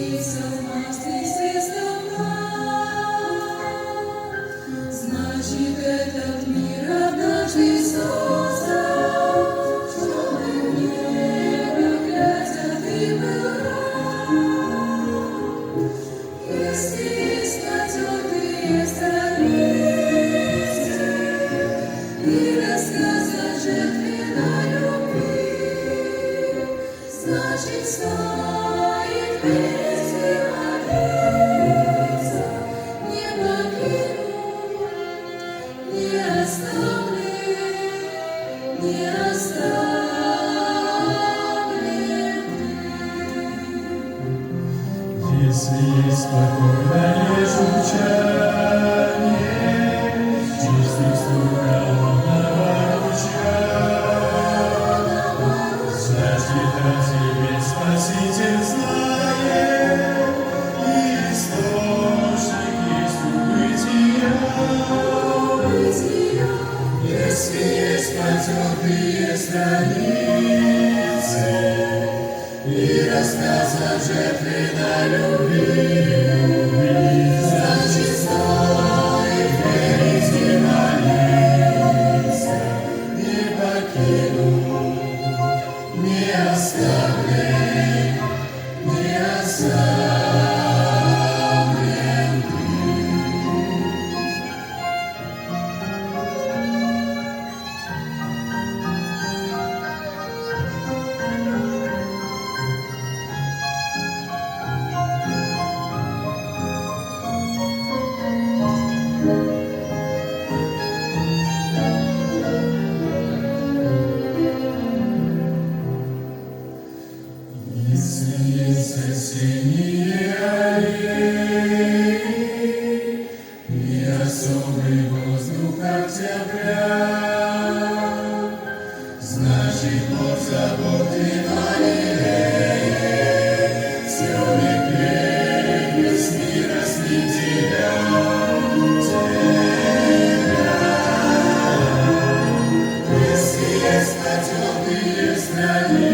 Снится в масле звездам, значит, этот мир однажды создал, чтобы в небо глядя ты был рад. Если есть потертые страницы и рассказ о жертвенной любви, значит, стоит вместе молиться, не покину, не оставлю, не оставлю ты. Если есть спокойное журчание чистых струй холодного ручья, значит, о тебе Спаситель знает, и источник есть у бытия. Если есть потертые страницы и рассказ о жертвенной любви, значит, стоит верить и молиться, не покину, не оставлю, не оставлю. Если есть осенние аллеи и особый воздух октября, значит, Бог заботит о лилее, зеленый крепость мира среди тебя. Если есть потертые страницы